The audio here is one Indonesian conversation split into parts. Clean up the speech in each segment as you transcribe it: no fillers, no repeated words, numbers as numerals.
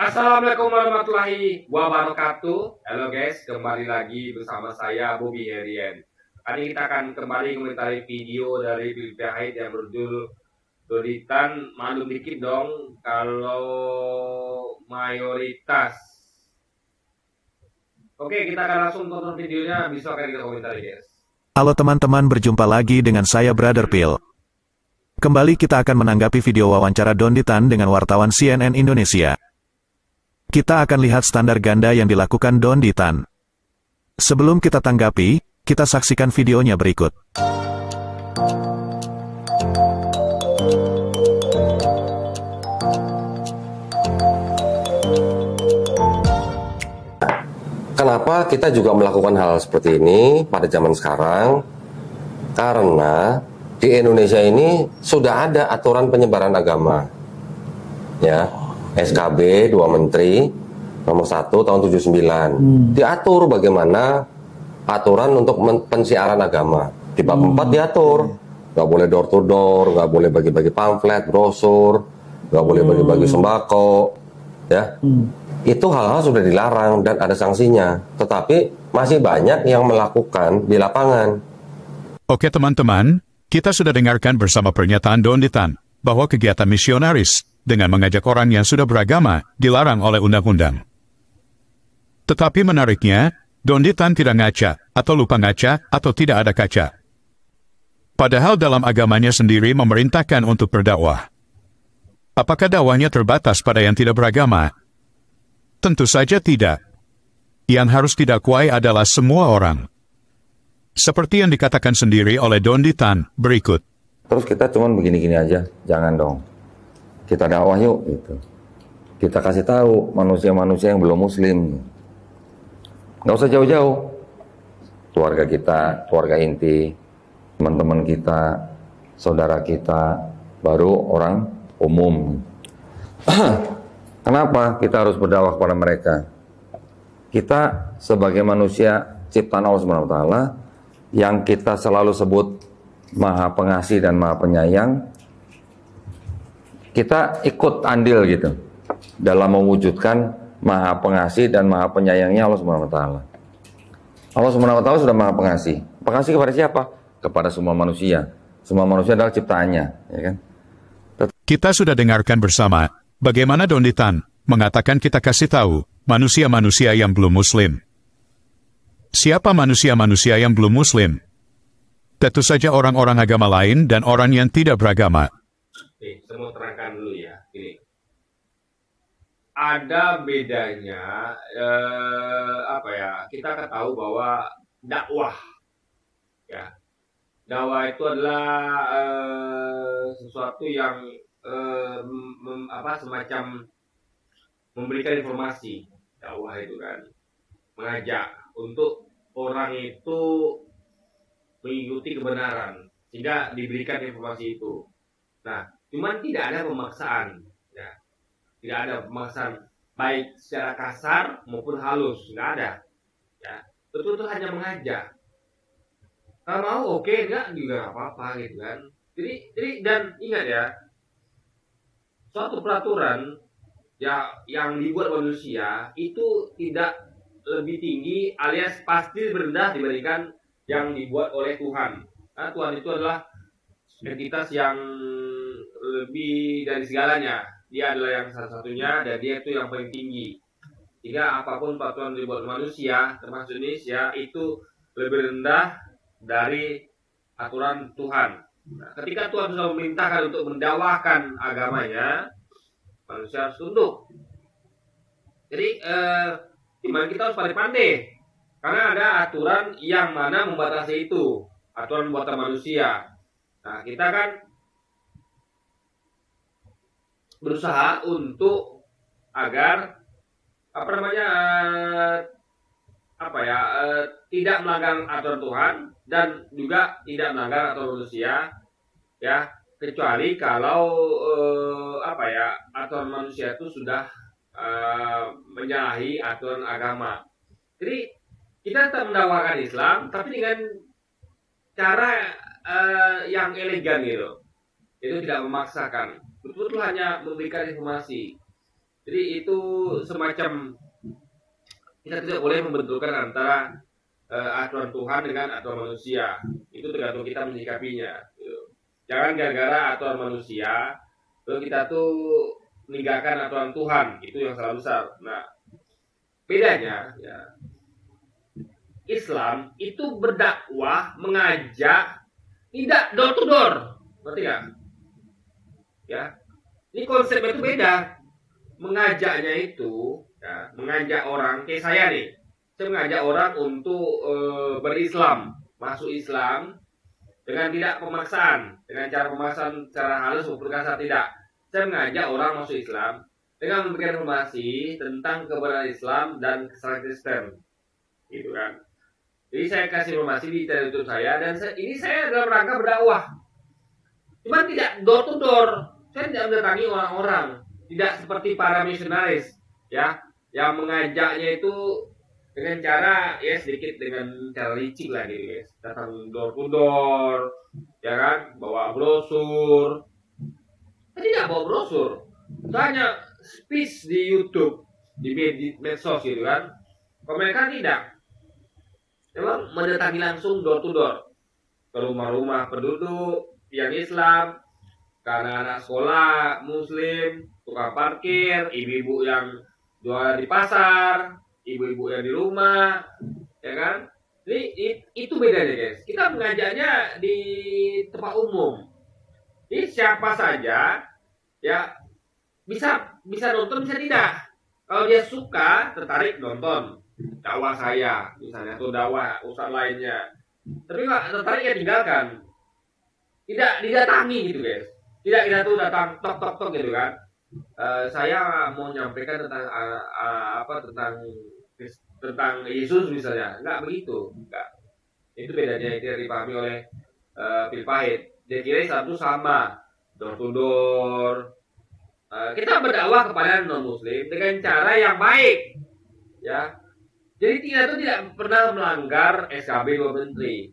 Assalamualaikum warahmatullahi wabarakatuh. Halo guys, kembali lagi bersama saya Bobby Herian. Hari kita akan kembali komentari video dari Philip Haid yang berjudul Doditan. Maklum dikit dong kalau mayoritas. Oke, kita akan langsung tonton videonya, bisa akan kita komentari guys. Halo teman-teman, berjumpa lagi dengan saya Brother Phil. Kembali kita akan menanggapi video wawancara Doditan dengan wartawan CNN Indonesia. Kita akan lihat standar ganda yang dilakukan Doditan. Sebelum kita tanggapi, kita saksikan videonya berikut. Kenapa kita juga melakukan hal seperti ini pada zaman sekarang? Karena di Indonesia ini sudah ada aturan penyebaran agama. Ya. SKB 2 Menteri nomor 1 tahun 79 diatur bagaimana aturan untuk pensiaran agama. Di bab 4 diatur nggak boleh door to door, nggak boleh bagi-bagi pamflet, brosur, nggak boleh bagi-bagi sembako, ya. Itu hal-hal sudah dilarang dan ada sanksinya. Tetapi masih banyak yang melakukan di lapangan. Oke teman-teman, kita sudah dengarkan bersama pernyataan Doditan bahwa kegiatan misionaris dengan mengajak orang yang sudah beragama dilarang oleh undang-undang. Tetapi menariknya, Doditan tidak ngaca, atau lupa ngaca, atau tidak ada kaca. Padahal dalam agamanya sendiri memerintahkan untuk berdakwah. Apakah dakwahnya terbatas pada yang tidak beragama? Tentu saja tidak. Yang harus didakwai adalah semua orang. Seperti yang dikatakan sendiri oleh Doditan berikut. Terus kita cuman begini-gini aja, jangan dong. Kita dakwah yuk, gitu. Kita kasih tahu manusia-manusia yang belum muslim. Nggak usah jauh-jauh. Keluarga kita, keluarga inti, teman-teman kita, saudara kita, baru orang umum. Kenapa kita harus berdakwah kepada mereka? Kita sebagai manusia ciptaan Allah SWT, yang kita selalu sebut Maha Pengasih dan Maha Penyayang, kita ikut andil gitu dalam mewujudkan Maha Pengasih dan Maha Penyayangnya Allah SWT. Allah SWT sudah Maha Pengasih. Pengasih kepada siapa? Kepada semua manusia. Semua manusia adalah ciptaannya, ya kan? Kita sudah dengarkan bersama bagaimana Doditan mengatakan kita kasih tahu manusia-manusia yang belum muslim. Siapa manusia-manusia yang belum muslim? Tentu saja orang-orang agama lain dan orang yang tidak beragama. Saya mau terangkan dulu ya. Gini. Ada bedanya kita akan tahu bahwa dakwah ya. Dakwah itu adalah sesuatu yang semacam memberikan informasi. Dakwah itu kan mengajak untuk orang itu mengikuti kebenaran sehingga diberikan informasi itu. Nah, cuman tidak ada pemaksaan, ya. Tidak ada pemaksaan baik secara kasar maupun halus, nggak ada. Ya, betul-betul hanya mengajak. Kalau mau oke, enggak juga nggak apa-apa gitu kan. Jadi dan ingat ya, suatu peraturan ya yang dibuat manusia itu tidak lebih tinggi alias pasti rendah dibandingkan yang dibuat oleh Tuhan. Nah, Tuhan itu adalah entitas yang lebih dari segalanya. Dia adalah yang satu-satunya dan dia itu yang paling tinggi. Sehingga apapun peraturan dibuat manusia, termasuk Indonesia, itu lebih rendah dari aturan Tuhan. Nah, ketika Tuhan sudah memerintahkan untuk mendakwahkan agamanya, manusia harus tunduk. Jadi iman kita harus pandai-pandai. Karena ada aturan yang mana membatasi itu. Aturan buatan manusia. Nah, kita kan berusaha untuk agar tidak melanggar aturan Tuhan dan juga tidak melanggar aturan manusia, ya, kecuali kalau aturan manusia itu sudah menyalahi aturan agama. Jadi kita tetap mendakwakan Islam, tapi dengan cara yang elegan gitu. Itu tidak memaksakan. Betul-betul hanya memberikan informasi. Jadi itu semacam kita tidak boleh membenturkan antara aturan Tuhan dengan aturan manusia. Itu tergantung kita menyikapinya. Gitu. Jangan gara-gara aturan manusia, lalu kita tuh meninggalkan aturan Tuhan. Itu yang salah besar. Nah, bedanya, ya, Islam itu berdakwah, mengajak, tidak door to door. Ngerti nggak? Ya, ini konsepnya itu beda. Mengajaknya itu, ya, mengajak orang kayak saya nih. Saya mengajak orang untuk berislam, masuk Islam dengan tidak pemaksaan, dengan cara pemaksaan secara halus maupun kasar tidak. Saya mengajak orang masuk Islam dengan memberikan informasi tentang kebenaran Islam dan kesalahan Kristen, gitu kan. Jadi saya kasih informasi di channel YouTube saya dan ini saya dalam rangka berdakwah. Cuma tidak door to door. Saya tidak mendatangi orang-orang, tidak seperti para misionaris, ya, yang mengajaknya itu dengan cara ya sedikit dengan cara licik lah gitu guys, datang door to door, ya kan, bawa brosur. Saya tidak bawa brosur, saya hanya speech di YouTube, di medsos gitu kan. Kalau mereka tidak, memang mendatangi langsung door to door ke rumah-rumah penduduk yang Islam, karena anak sekolah Muslim, tukang parkir, ibu-ibu yang jualan di pasar, ibu-ibu yang di rumah, ya kan? Jadi itu bedanya guys. Kita mengajaknya di tempat umum. Jadi siapa saja ya bisa nonton, bisa tidak. Kalau dia suka, tertarik nonton dakwah saya misalnya atau dakwah ustaz lainnya. Tapi nggak tertarik ya tinggalkan. Tidak didatangi gitu guys. Tidak kita tuh datang tok gitu kan. Saya mau menyampaikan tentang tentang Yesus misalnya, enggak begitu, enggak. Itu bedanya yang tidak dipahami oleh Pil Pahit. Dia kira satu sama, door to door. Kita berdakwah kepada non Muslim dengan cara yang baik, ya. Jadi kita itu tidak pernah melanggar SKB 2 Menteri,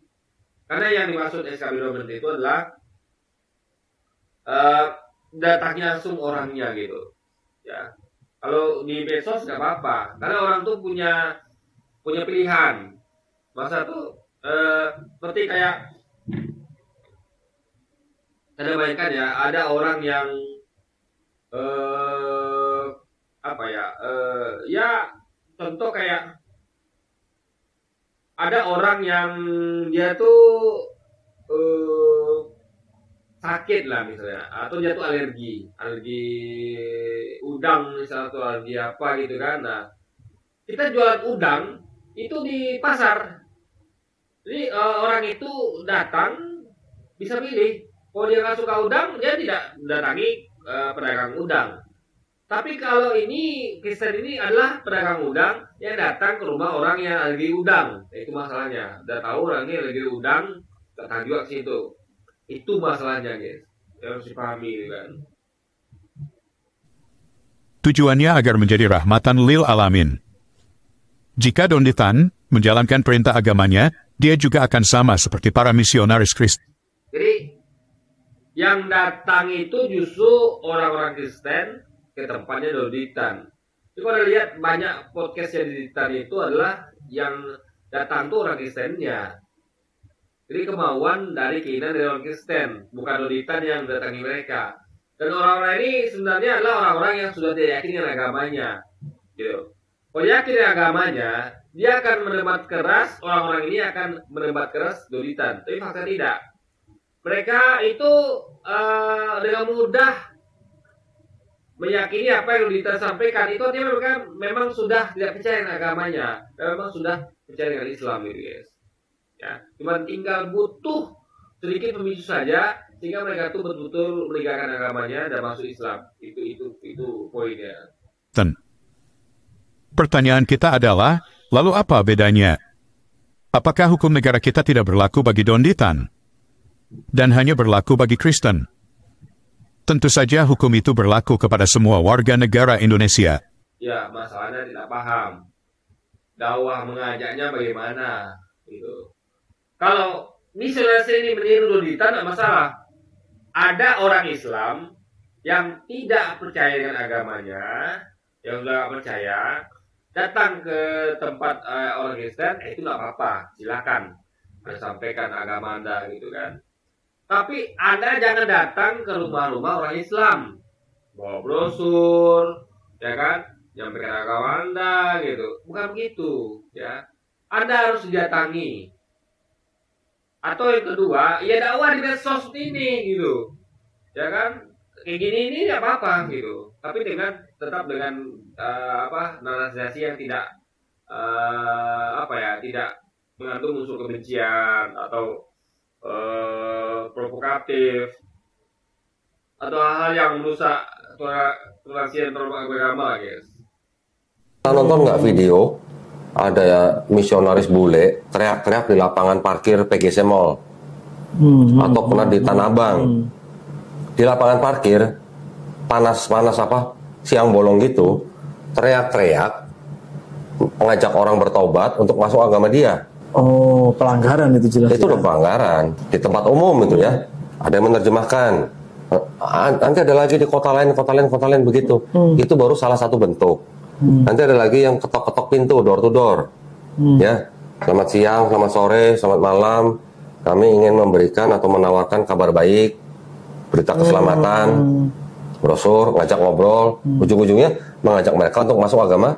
karena yang dimaksud SKB 2 Menteri itu adalah datangi langsung orangnya gitu, ya. Kalau di medsos nggak apa-apa, karena orang tuh punya pilihan. Masa tuh seperti kayak ada bayangkan ya, ada orang yang ya contoh kayak ada orang yang dia tuh sakit lah misalnya, atau dia tuh alergi udang misalnya, atau alergi apa gitu kan. Nah, kita jualan udang itu di pasar, jadi orang itu datang bisa pilih. Kalau dia nggak suka udang, dia tidak datangi pedagang udang. Tapi kalau ini Kristen ini adalah pedagang udang yang datang ke rumah orang yang alergi udang. Itu masalahnya. Udah tahu orang ini alergi udang, datang juga ke situ. Itu masalahnya guys, yang harus dipahami kan. Tujuannya agar menjadi rahmatan lil alamin. Jika Donditan menjalankan perintah agamanya, dia juga akan sama seperti para misionaris Kristen. Jadi yang datang itu justru orang-orang Kristen ke tempatnya Donditan. Jadi kalau lihat banyak podcast yang di Donditan itu adalah yang datang tuh orang Kristennya. Jadi kemauan dari keinginan dari orang Kristen, bukan Donditan yang mendatangi mereka. Dan orang-orang ini sebenarnya adalah orang-orang yang sudah tidak yakin dengan agamanya, gitu. Kalau yakin dengan agamanya, dia akan mendebat keras, orang-orang ini akan mendebat keras Donditan. Tapi fakta tidak. Mereka itu dengan mudah meyakini apa yang Donditan sampaikan. Itu artinya mereka memang sudah tidak percaya dengan agamanya, dan memang sudah percaya dengan Islam, gitu guys. Ya, cuma tinggal butuh sedikit pemicu saja sehingga mereka itu betul-betul meninggalkan agamanya dan masuk Islam. Itu poinnya. Pertanyaan kita adalah, lalu apa bedanya? Apakah hukum negara kita tidak berlaku bagi Donditan dan hanya berlaku bagi Kristen? Tentu saja hukum itu berlaku kepada semua warga negara Indonesia. Ya, masalahnya tidak paham. Dakwah mengajaknya bagaimana gitu. Kalau misionaris ini meniru Donditan, tidak masalah. Ada orang Islam yang tidak percaya dengan agamanya, yang sudah nggak percaya datang ke tempat orang Kristen, itu nggak apa-apa, silakan Anda sampaikan agama Anda gitu kan. Tapi Anda jangan datang ke rumah-rumah orang Islam, bawa brosur, ya kan, nyampaikan agama Anda gitu, bukan begitu, ya. Anda harus didatangi. Atau yang kedua, ya dakwah di medsos ini gitu, ya kan. Kayak gini ini nggak apa-apa gitu, tapi tetap dengan narasi yang tidak tidak mengandung unsur kebencian atau provokatif atau hal yang merusak toleransi antar agama, guys. Kita nonton nggak video ada ya misionaris bule teriak-teriak di lapangan parkir PGC Mall atau pernah di Tanah Abang. Di lapangan parkir panas siang bolong gitu, teriak-teriak mengajak orang bertobat untuk masuk agama dia. Oh, pelanggaran itu jelas. Itu udah pelanggaran di tempat umum itu ya. Ada yang menerjemahkan. Nanti ada lagi di kota lain begitu. Itu baru salah satu bentuk. Nanti ada lagi yang ketok-ketok pintu door to door. Ya. Selamat siang, selamat sore, selamat malam. Kami ingin memberikan atau menawarkan kabar baik, berita keselamatan, brosur, ngajak ngobrol, ujung-ujungnya mengajak mereka untuk masuk agama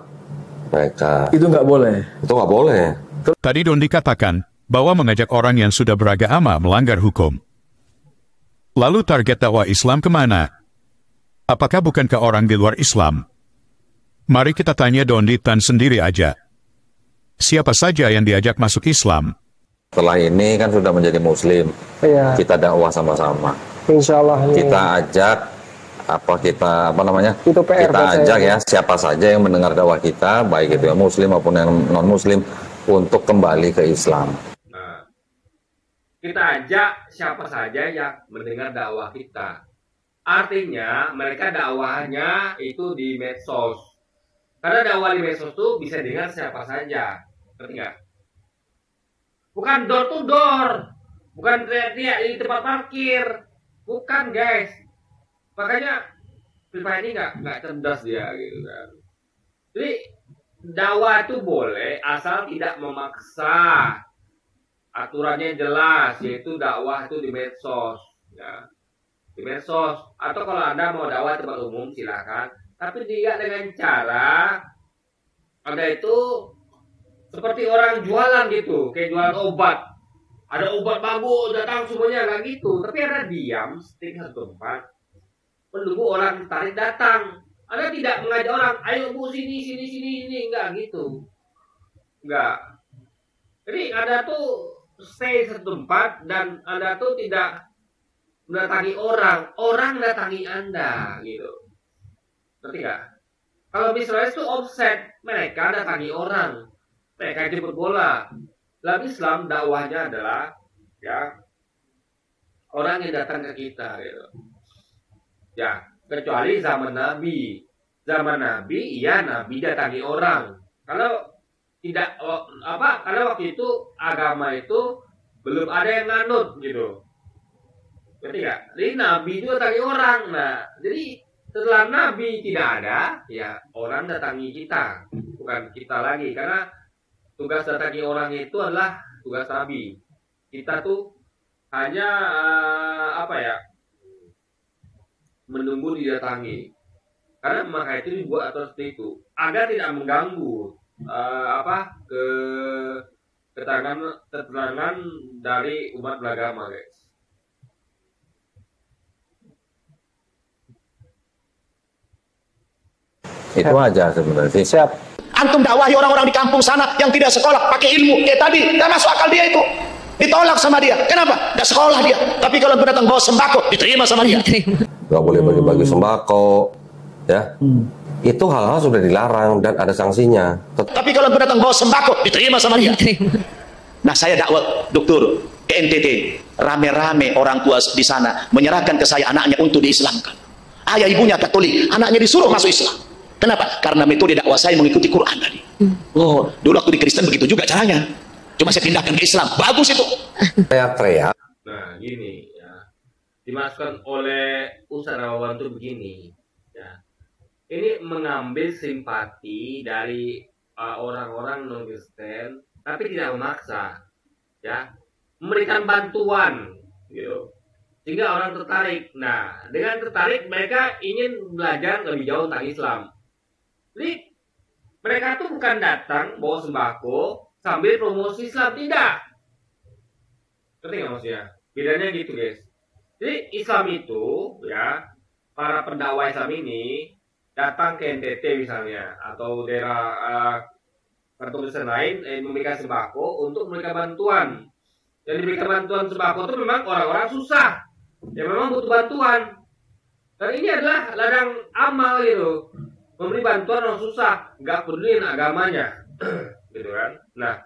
mereka. Itu nggak boleh. Itu nggak boleh. Tadi Don dikatakan bahwa mengajak orang yang sudah beragama melanggar hukum. Lalu target dakwah Islam kemana? Apakah bukan ke orang di luar Islam? Mari kita tanya Don Tan sendiri aja. Siapa saja yang diajak masuk Islam? Setelah ini kan sudah menjadi Muslim, kita dakwah sama-sama. Insya Allah. Kita ajak Itu PR kita ajak ya siapa saja yang mendengar dakwah kita, baik itu yang Muslim maupun yang non Muslim, untuk kembali ke Islam. Nah, kita ajak siapa saja yang mendengar dakwah kita. Artinya mereka dakwahnya itu di medsos. Karena dakwah di medsos itu bisa dengar siapa saja. Ngerti nggak? Bukan door to door, bukan teriak-teriak di tempat parkir, bukan guys. Makanya Pilpres ini nggak cerdas dia gitu kan. Jadi dakwah itu boleh asal tidak memaksa, aturannya jelas, yaitu dakwah itu di medsos, ya. Di medsos. Atau kalau Anda mau dakwah tempat umum silakan, tapi tidak dengan cara Anda itu seperti orang jualan gitu, kayak jualan obat. Ada obat bagus, datang semuanya, nggak gitu. Tapi Anda diam, stick satu tempat, menunggu orang tertarik datang. Anda tidak mengajak orang, ayo bu sini, enggak gitu. Enggak. Jadi Anda tuh stay satu tempat dan Anda tuh tidak mendatangi orang datangi Anda gitu. Ngerti nggak? Kalau misalnya itu offset, mereka datangi orang. Mereka jemput bola. Dalam Islam dakwahnya adalah ya orang yang datang ke kita gitu. Ya, kecuali zaman Nabi. Zaman Nabi, iya Nabi datangi orang. Kalau tidak karena waktu itu agama itu belum ada yang nganut gitu. Ngerti nggak? Jadi Nabi itu datangi orang. Nah, jadi setelah Nabi tidak ada, ya orang datangi kita, bukan kita lagi. Karena tugas datangi orang itu adalah tugas Nabi. Kita tuh hanya menunggu didatangi. Karena maka itu dibuat atau seperti itu agar tidak mengganggu keterangan dari umat beragama, guys. Itu aja sebenarnya sih. Siap. Antum dakwahi orang-orang di kampung sana yang tidak sekolah pakai ilmu. Tadi nggak masuk akal dia itu. Ditolak sama dia. Kenapa? Nggak sekolah dia. Tapi kalau datang bawa sembako, diterima sama dia. Nggak boleh bagi-bagi sembako, ya. Itu hal-hal sudah dilarang dan ada sanksinya. Tapi kalau datang bawa sembako, diterima sama dia. Nah, saya dakwah dokter ke NTT. Rame-rame orang tua di sana menyerahkan ke saya anaknya untuk diislamkan. Ayah ibunya Katolik, anaknya disuruh masuk Islam. Kenapa? Karena metode dakwah saya mengikuti Quran tadi. Oh, dulu waktu di Kristen begitu juga caranya. Cuma saya pindahkan ke Islam. Bagus itu. Teriak-teriak. Nah, gini ya. Dimasukkan oleh Ustaz Rawawan itu begini. Ya. ini mengambil simpati dari orang-orang non-Kristen, tapi tidak memaksa, ya, memberikan bantuan, gitu, sehingga orang tertarik. Nah, dengan tertarik mereka ingin belajar lebih jauh tentang Islam. Jadi mereka tuh bukan datang bawa sembako sambil promosi Islam, tidak. Ngerti nggak maksudnya? Bedanya gitu, guys. Jadi Islam itu, ya, para pendakwah Islam ini datang ke NTT misalnya atau daerah pertulisan lain memberikan sembako untuk memberikan bantuan. Yang diberikan bantuan sembako itu memang orang-orang susah, ya memang butuh bantuan. Dan ini adalah ladang amal gitu, memberi bantuan orang susah, nggak peduli agamanya, gitu kan. Nah,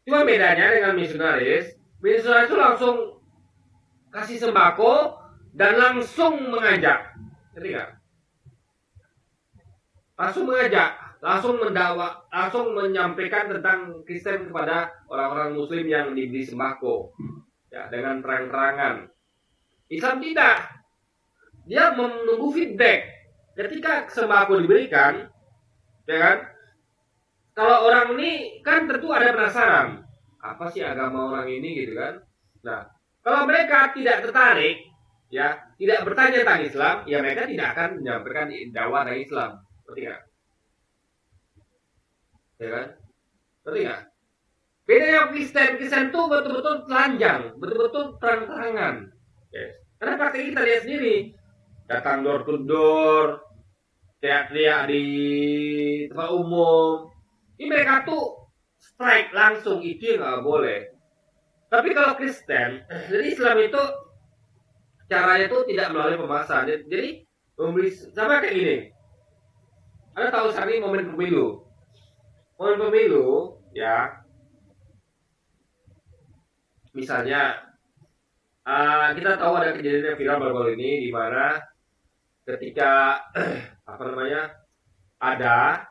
cuma bedanya dengan misionaris itu langsung kasih sembako dan langsung mengajak, ngerti nggak? Langsung mengajak, langsung mendakwa, langsung menyampaikan tentang Kristen kepada orang-orang Muslim yang diberi sembako, ya, dengan terang-terangan. Islam tidak, dia menunggu feedback. Ketika sembako diberikan, ya kan? Kalau orang ini kan tentu ada penasaran, apa sih agama orang ini, gitu kan? Nah, kalau mereka tidak tertarik, ya, tidak bertanya tentang Islam, ya mereka tidak akan menyampaikan dakwah tentang Islam. Ngerti nggak? Ya kan? Ngerti nggak? Bedanya Kristen itu betul-betul telanjang, betul-betul terang-terangan. Yes. Karena praktik kita lihat sendiri, datang door to door, teriak-teriak di tempat umum. Ini mereka tuh strike langsung, itu nggak boleh. Tapi kalau Kristen, jadi Islam itu caranya itu tidak melalui pemaksaan. Jadi memberi sama kayak gini. Anda tahu saat ini momen pemilu. Momen pemilu, ya. Misalnya, kita tahu ada kejadian yang viral baru-baru ini di mana ketika ada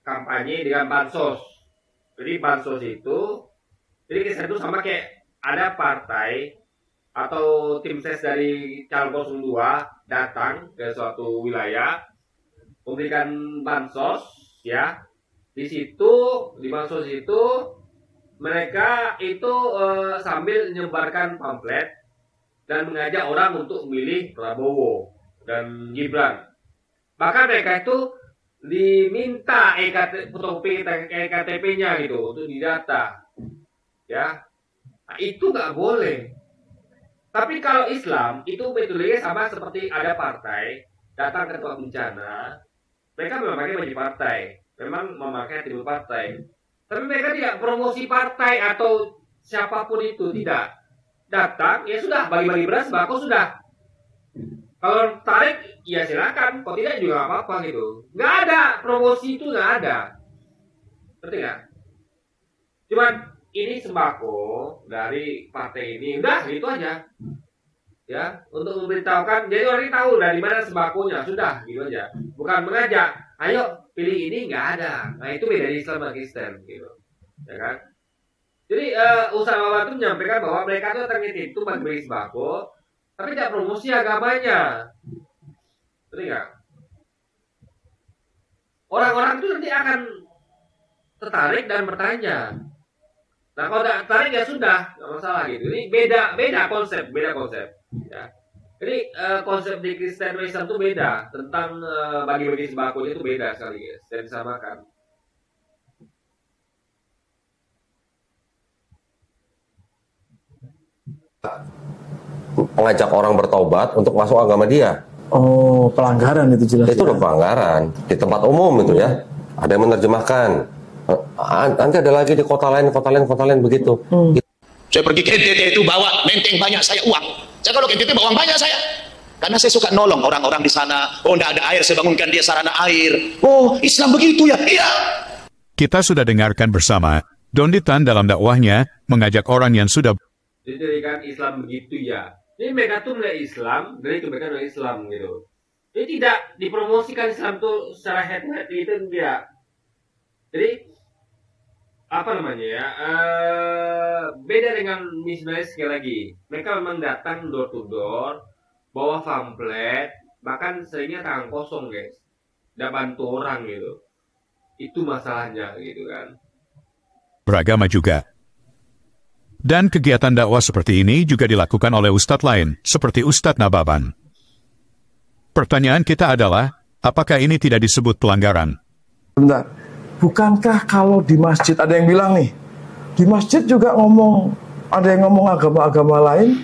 kampanye dengan bansos. Jadi bansos itu, jadi Kristen itu sama kayak ada partai atau tim ses dari calon 02 datang ke suatu wilayah memberikan bansos, ya. Di situ, di bansos itu mereka itu sambil menyebarkan pamflet dan mengajak orang untuk memilih Prabowo dan Gibran. Bahkan mereka itu diminta fotokopi EKTP-nya gitu untuk didata, ya. Nah, itu nggak boleh. Tapi kalau Islam itu metodenya sama seperti ada partai datang ke tempat bencana. Mereka memakai baju partai, memang memakai atribut partai. Tapi mereka tidak promosi partai atau siapapun itu, tidak. Datang, ya sudah, bagi-bagi beras, sembako sudah. Kalau tarik, ya silakan. Kalau tidak juga apa-apa gitu. Nggak ada, promosi itu nggak ada. Ngerti nggak? Cuman ini sembako dari partai ini, udah gitu aja. Ya, untuk memberitahukan, jadi orang ini tahu dari mana sembakonya, sudah gitu aja. Bukan mengajak, ayo pilih ini, nggak ada. Nah, itu beda dari Islam dan Kristen gitu, ya kan? Jadi Ustaz Wawan itu menyampaikan bahwa mereka itu ternyata itu memberi sembako, tapi tidak promosi agamanya. Ngerti nggak? Orang-orang itu nanti akan tertarik dan bertanya. Nah, kalau tidak tertarik ya sudah, nggak masalah gitu. Ini beda konsep. Ya. Jadi konsep di Kristen dan Islam itu beda, tentang bagi-bagi sembako itu beda sekali, guys, dan disamakan. Mengajak orang bertobat untuk masuk agama dia. Oh, pelanggaran itu jelas. Itu udah pelanggaran di tempat umum itu, ya. Ada yang menerjemahkan. Nanti ada lagi di kota lain begitu. Saya pergi ke NTT itu bawa menteng banyak saya uang. Saya kalau ke NTT bawa uang banyak saya. Karena saya suka nolong orang-orang di sana. Oh, enggak ada air, saya bangunkan dia sarana air. Oh, Islam begitu ya? Iya. Kita sudah dengarkan bersama, Dondi Tan dalam dakwahnya mengajak orang yang sudah Jadi kan Islam begitu ya. Ini mereka tuh melihat Islam dari kebaikan dari Islam gitu. Jadi tidak dipromosikan Islam tuh secara head-to-head itu enggak. Jadi apa namanya ya? Beda dengan misionaris sekali lagi. Mereka memang datang door to door, bawa pamflet, bahkan seringnya tangan kosong, guys. tidak bantu orang gitu. Itu masalahnya gitu kan. Beragama juga. Dan kegiatan dakwah seperti ini juga dilakukan oleh ustadz lain, seperti Ustadz Nababan. Pertanyaan kita adalah, apakah ini tidak disebut pelanggaran? Bentar, bukankah kalau di masjid ada yang bilang nih, di masjid juga ada yang ngomong agama-agama lain?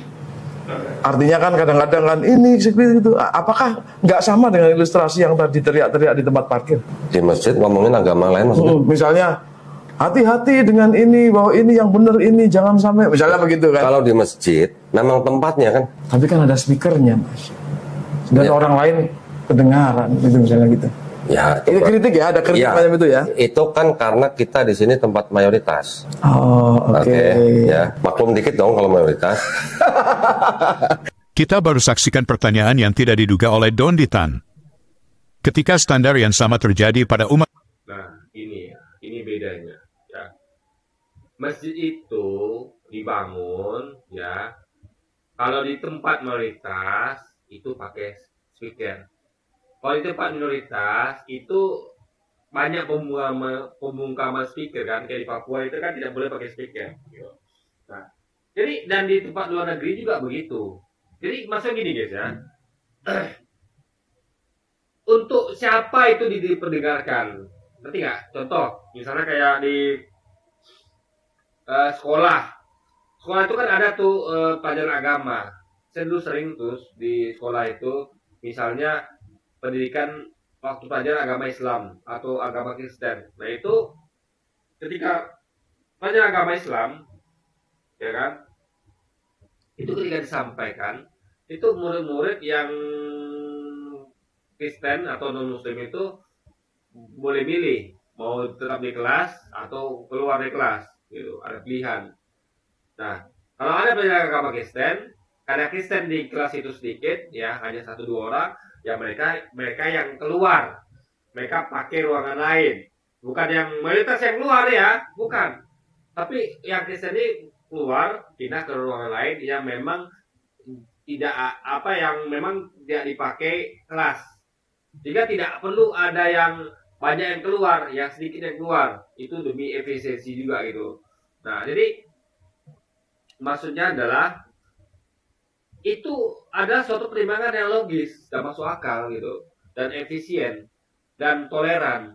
Artinya kan kadang-kadang kan ini seperti itu. Apakah nggak sama dengan ilustrasi yang tadi teriak-teriak di tempat parkir? Di masjid ngomongin agama lain maksudnya? Misalnya, hati-hati dengan ini, bahwa ini yang benar ini, jangan sampai, misalnya begitu kan. Kalau di masjid, memang tempatnya kan. Tapi kan ada speakernya, Mas. Dan Ya. orang lain kedengaran, gitu misalnya gitu. Ya, Ini kritik ya, ada kritik ya, macam itu ya. itu kan karena kita di sini tempat mayoritas. Oh, oke. Ya, maklum dikit dong kalau mayoritas. Kita baru saksikan pertanyaan yang tidak diduga oleh Don Ditan. Ketika standar yang sama terjadi pada umat. Nah, ini bedanya ya. Masjid itu dibangun ya. Kalau di tempat mayoritas itu pakai speaker. Kalau di tempat minoritas itu banyak pembungkaman speaker kan, kayak di Papua itu kan tidak boleh pakai speaker. Nah, jadi dan di tempat luar negeri juga begitu. Jadi maksudnya gini guys ya, untuk siapa itu diperdengarkan, ngerti nggak? Contoh, misalnya kayak di sekolah itu kan ada tuh pelajaran agama. Saya dulu sering tuh di sekolah itu, misalnya pendidikan waktu pelajaran agama Islam atau agama Kristen. Nah itu ketika pelajaran agama Islam, ya kan, itu ketika disampaikan, itu murid-murid yang Kristen atau non Muslim itu boleh milih mau tetap di kelas atau keluar dari kelas, gitu. Ada pilihan. Nah, kalau ada pelajaran agama Kristen, karena Kristen di kelas itu sedikit, ya hanya 1-2 orang, ya mereka yang keluar, mereka pakai ruangan lain, bukan yang mayoritas yang keluar ya, bukan. Tapi yang Kristen ini keluar, pindah ke ruangan lain yang memang tidak yang memang tidak dipakai kelas, sehingga tidak perlu ada yang banyak yang keluar, yang sedikit yang keluar, itu demi efisiensi juga gitu. Nah, jadi maksudnya adalah itu ada suatu pertimbangan yang logis dan masuk akal gitu, dan efisien dan toleran.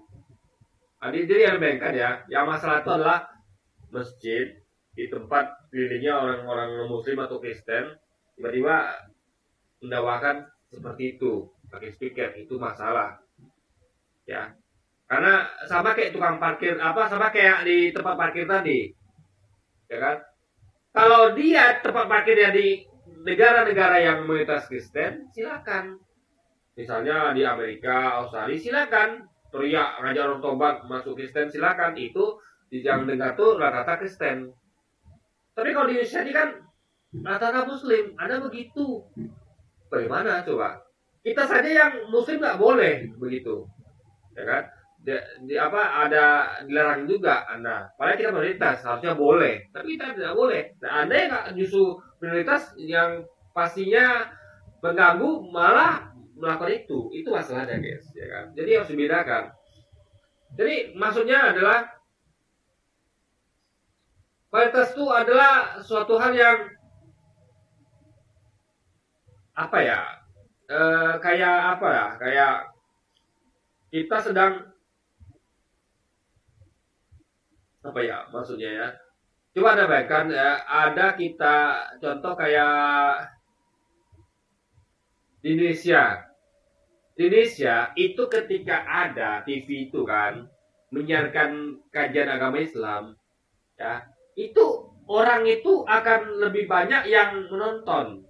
Jadi yang bayangkan ya, yang masalah itu adalah masjid di tempat pilihnya orang-orang Muslim atau Kristen tiba-tiba mendakwakan seperti itu pakai speaker, itu masalah ya. Karena sama kayak tukang parkir sama kayak di tempat parkir tadi, ya kan? Kalau dia tempat parkirnya di negara-negara yang mayoritas Kristen, silakan. Misalnya di Amerika, Australia, silakan. Teriak, ngajak orang tobat masuk Kristen, silakan. Itu yang dengar tuh rata-rata Kristen. Tapi kalau di Indonesia ini kan rata-rata Muslim, ada begitu. Bagaimana coba? Kita saja yang Muslim nggak boleh begitu, ya kan? Ada dilarang juga Anda. Padahal kita mayoritas harusnya boleh, tapi kita tidak boleh. Nah, Anda yang justru minoritas yang pastinya mengganggu malah melakukan itu masalahnya guys, ya kan? Jadi harus dibedakan. Jadi maksudnya adalah mayoritas itu adalah suatu hal yang kayak kita sedang maksudnya ya. Coba Anda bayangkan ya, ada kita contoh kayak di Indonesia. Di Indonesia itu ketika ada TV itu kan menyiarkan kajian agama Islam, ya, itu orang itu akan lebih banyak yang menonton.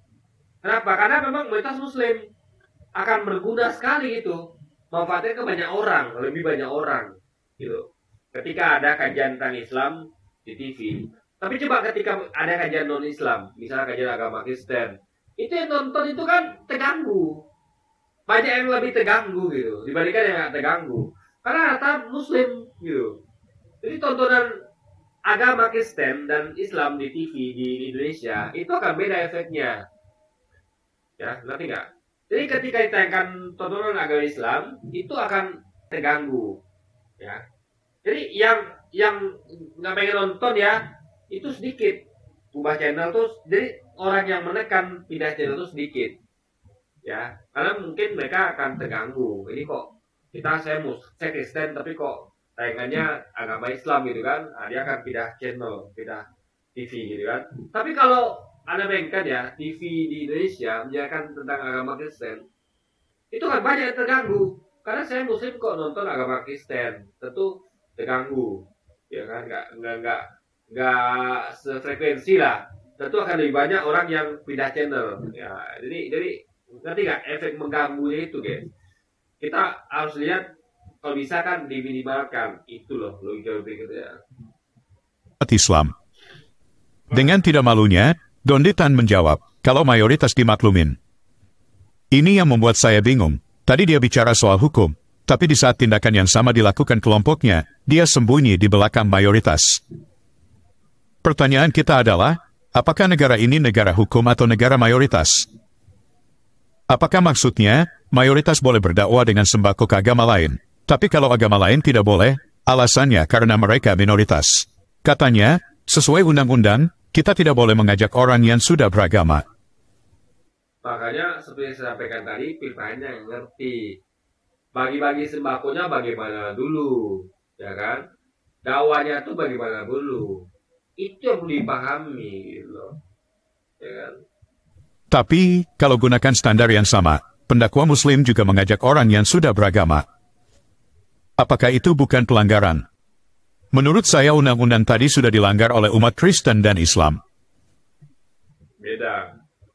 Kenapa? Karena memang mayoritas Muslim akan berguna sekali itu, manfaatnya ke banyak orang, lebih banyak orang, gitu. Ketika ada kajian tentang Islam di TV. Tapi coba ketika ada kajian non-Islam, misalnya kajian agama Kristen, itu yang nonton itu kan terganggu. Banyak yang lebih terganggu gitu, dibandingkan yang nggak terganggu. Karena rata Muslim gitu. Jadi tontonan agama Kristen dan Islam di TV di Indonesia, itu akan beda efeknya. Ya, ngerti nggak? Jadi ketika ditayangkan tontonan agama Islam, itu akan terganggu, ya. Jadi yang nggak pengen nonton ya, itu sedikit. Ubah channel tuh, jadi orang yang menekan pindah channel itu sedikit, ya. Karena mungkin mereka akan terganggu. Ini kok saya Kristen tapi kok tayangannya agama Islam gitu kan? Nah, dia akan pindah channel, pindah TV gitu kan. Tapi kalau Anda bayangkan ya, TV di Indonesia menjelaskan tentang agama Kristen, itu kan banyak yang terganggu. Karena saya Muslim kok nonton agama Kristen, tentu terganggu, ya kan? Nggak sefrekuensi lah. Tentu akan lebih banyak orang yang pindah channel. Ya, jadi nanti nggak efek mengganggunya itu, guys. Kita harus lihat kalau bisa kan diminimalkan. Itu loh logika berikutnya. Islam. Dengan tidak malunya, Don Ditan menjawab, kalau mayoritas dimaklumin. Ini yang membuat saya bingung. Tadi dia bicara soal hukum, tapi di saat tindakan yang sama dilakukan kelompoknya, dia sembunyi di belakang mayoritas. Pertanyaan kita adalah, apakah negara ini negara hukum atau negara mayoritas? Apakah maksudnya, mayoritas boleh berdakwah dengan sembako ke agama lain, tapi kalau agama lain tidak boleh, alasannya karena mereka minoritas. Katanya, sesuai undang-undang, kita tidak boleh mengajak orang yang sudah beragama. Makanya seperti yang saya sampaikan tadi, pilihannya yang ngerti. Bagi-bagi sembakonya bagaimana dulu, ya kan? Dakwanya tuh bagaimana dulu. Itu yang perlu dipahami, gitu loh. Ya kan? Tapi, kalau gunakan standar yang sama, pendakwa Muslim juga mengajak orang yang sudah beragama. Apakah itu bukan pelanggaran? Menurut saya undang-undang tadi sudah dilanggar oleh umat Kristen dan Islam. Beda.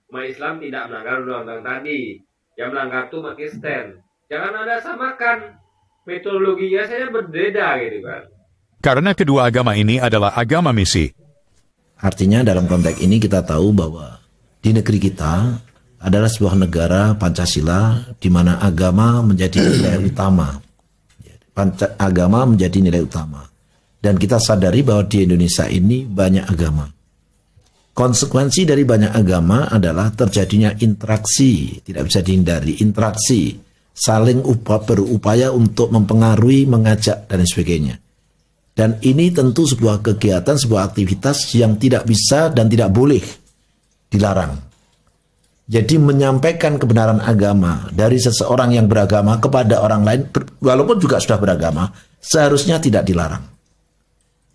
Umat Islam tidak melanggar undang-undang tadi. Yang melanggar itu umat Kristen. Jangan Anda samakan. Metodologinya saya berbeda gitu kan. Karena kedua agama ini adalah agama misi. Artinya dalam konteks ini kita tahu bahwa di negeri kita adalah sebuah negara Pancasila di mana agama menjadi nilai utama. Agama menjadi nilai utama. Dan kita sadari bahwa di Indonesia ini banyak agama. Konsekuensi dari banyak agama adalah terjadinya interaksi, tidak bisa dihindari, interaksi, saling berupaya untuk mempengaruhi, mengajak, dan sebagainya. Dan ini tentu sebuah kegiatan, sebuah aktivitas yang tidak bisa dan tidak boleh dilarang. Jadi menyampaikan kebenaran agama dari seseorang yang beragama kepada orang lain, walaupun juga sudah beragama, seharusnya tidak dilarang.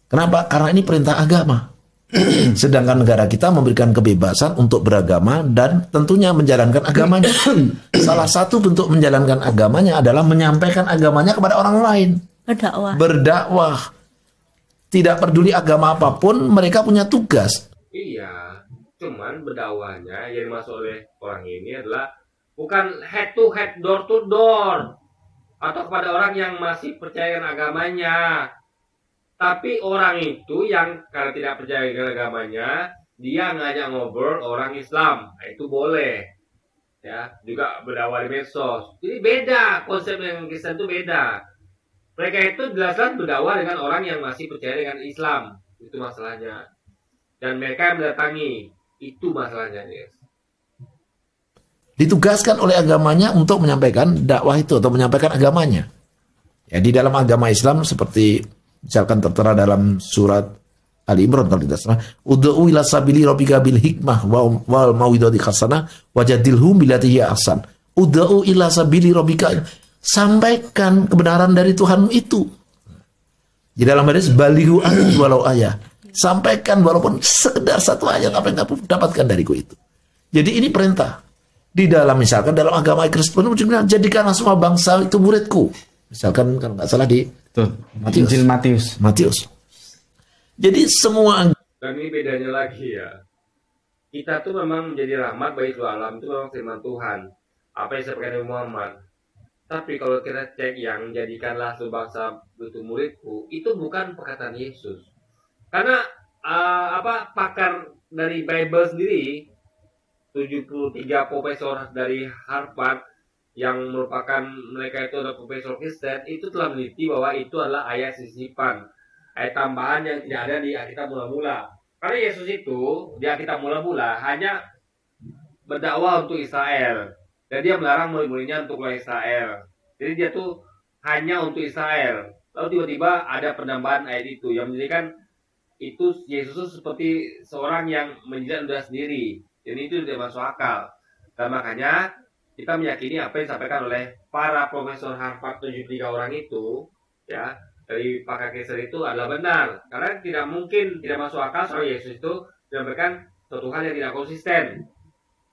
Kenapa? Karena ini perintah agama. Sedangkan negara kita memberikan kebebasan untuk beragama dan tentunya menjalankan agamanya. Salah satu bentuk menjalankan agamanya adalah menyampaikan agamanya kepada orang lain. Berdakwah. Tidak peduli agama apapun, mereka punya tugas. Iya, cuman berdakwahnya yang dimaksud oleh orang ini adalah bukan head to head, door to door, atau kepada orang yang masih percaya dengan agamanya. Tapi orang itu yang karena tidak percaya dengan agamanya, dia ngajak ngobrol orang Islam, itu boleh. Ya, juga berdakwah di medsos. Jadi beda, konsep yang Kristen itu beda. Mereka itu jelaskan berdakwah dengan orang yang masih percaya dengan Islam, itu masalahnya. Dan mereka yang mendatangi, itu masalahnya, guys. Ditugaskan oleh agamanya untuk menyampaikan dakwah itu atau menyampaikan agamanya. Ya, di dalam agama Islam seperti misalkan tertera dalam surat Ali Imran kalau tidak salah, ud'u ila sabili rabbika bil hikmah wal mau'izati hasanah wajadilhum billati hiya ahsan. Ud'u ila sabili rabbika, sampaikan kebenaran dari Tuhan itu. Di dalam hadis balighu anni walau ayah, sampaikan walaupun sekedar satu ayat apa yang kamu dapatkan dariku itu. Jadi ini perintah. Di dalam misalkan dalam agama Kristen jadikanlah semua bangsa itu muridku. Misalkan kalau nggak salah di Injil Matius. Jadi semua. Dan ini bedanya lagi ya. Kita tuh memang menjadi rahmat bagi seluruh alam, itu memang firman Tuhan. Apa yang saya pakai Muhammad. Tapi kalau kita cek yang jadikanlah sebangsa itu muridku, itu bukan perkataan Yesus. Karena pakar dari Bible sendiri, 73 profesor dari Harvard yang merupakan mereka itu adalah profesor Kristen, itu telah meneliti bahwa itu adalah ayat sisipan, ayat tambahan yang tidak ada di Alkitab mula-mula. Karena Yesus itu di Alkitab mula-mula hanya berdakwah untuk Israel, Dan dia melarang murid-muridnya untuk keluar Israel. Jadi dia tuh hanya untuk Israel. Lalu tiba-tiba ada penambahan ayat itu yang menjadikan itu Yesus itu seperti seorang yang menjilat ludah sendiri. Jadi itu tidak masuk akal. Dan makanya kita meyakini apa yang disampaikan oleh para profesor Harvard 73 orang itu, ya, dari pakar Kristen itu adalah benar. Karena tidak mungkin, tidak masuk akal soal Yesus itu menyampaikan suatu hal yang tidak konsisten.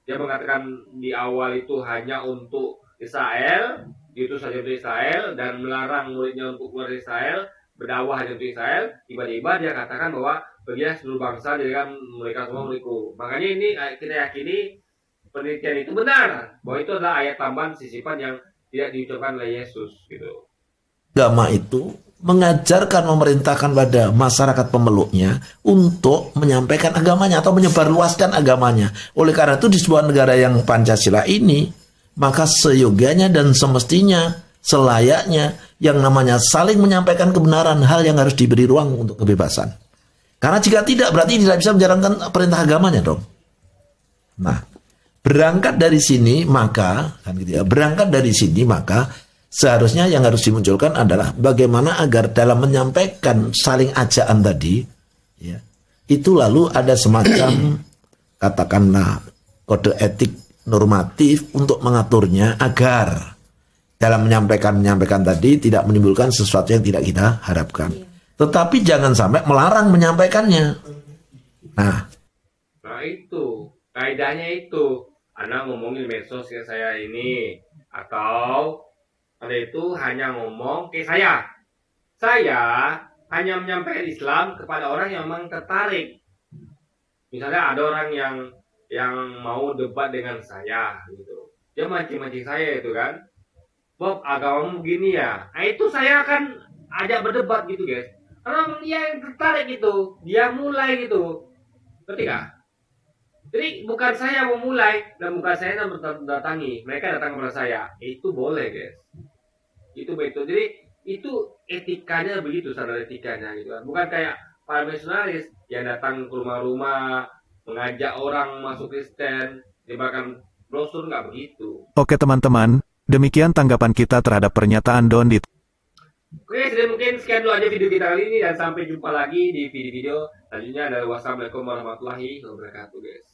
Dia mengatakan di awal itu hanya untuk Israel, itu saja untuk Israel, dan melarang muridnya untuk keluar dari Israel, berdakwah hanya untuk Israel. Tiba-tiba dia katakan bahwa bagian seluruh bangsa jadikan mereka semua muridku. Makanya ini kita yakini penelitian itu benar, bahwa itu adalah ayat tambahan sisipan yang tidak diucapkan oleh Yesus, gitu. Agama itu mengajarkan, memerintahkan pada masyarakat pemeluknya untuk menyampaikan agamanya atau menyebarluaskan agamanya. Oleh karena itu di sebuah negara yang Pancasila ini, maka seyogianya dan semestinya, selayaknya yang namanya saling menyampaikan kebenaran, hal yang harus diberi ruang untuk kebebasan. Karena jika tidak, berarti tidak bisa menjalankan perintah agamanya dong. Nah, berangkat dari sini maka, kan gitu ya, berangkat dari sini maka seharusnya yang harus dimunculkan adalah bagaimana agar dalam menyampaikan saling ajaan tadi, ya, itu lalu ada semacam katakanlah kode etik normatif untuk mengaturnya agar dalam menyampaikan tadi tidak menimbulkan sesuatu yang tidak kita harapkan. Tetapi jangan sampai melarang menyampaikannya. Nah itu kaidahnya itu. Anda ngomongin medsos ke saya ini, atau Anda itu hanya ngomong ke saya. Saya hanya menyampaikan Islam kepada orang yang memang tertarik. Misalnya ada orang yang mau debat dengan saya, gitu. Dia mancing-mancing saya itu kan. Bob, agamamu begini ya. Nah itu saya akan ajak berdebat gitu guys. Karena dia yang tertarik gitu. Dia mulai gitu. Ngerti gak? Jadi bukan saya mau mulai dan bukan saya yang mendatangi. Mereka datang kepada saya. Itu boleh guys. Itu betul. Jadi itu etikanya begitu, standar etikanya gitu kan. Bukan kayak para misionaris yang datang ke rumah-rumah mengajak orang masuk Kristen, bahkan brosur, nggak begitu. Oke teman-teman, demikian tanggapan kita terhadap pernyataan Dondit. Oke, jadi mungkin sekian dulu aja video kita kali ini dan sampai jumpa lagi di video-video selanjutnya. Wassalamualaikum warahmatullahi wabarakatuh guys.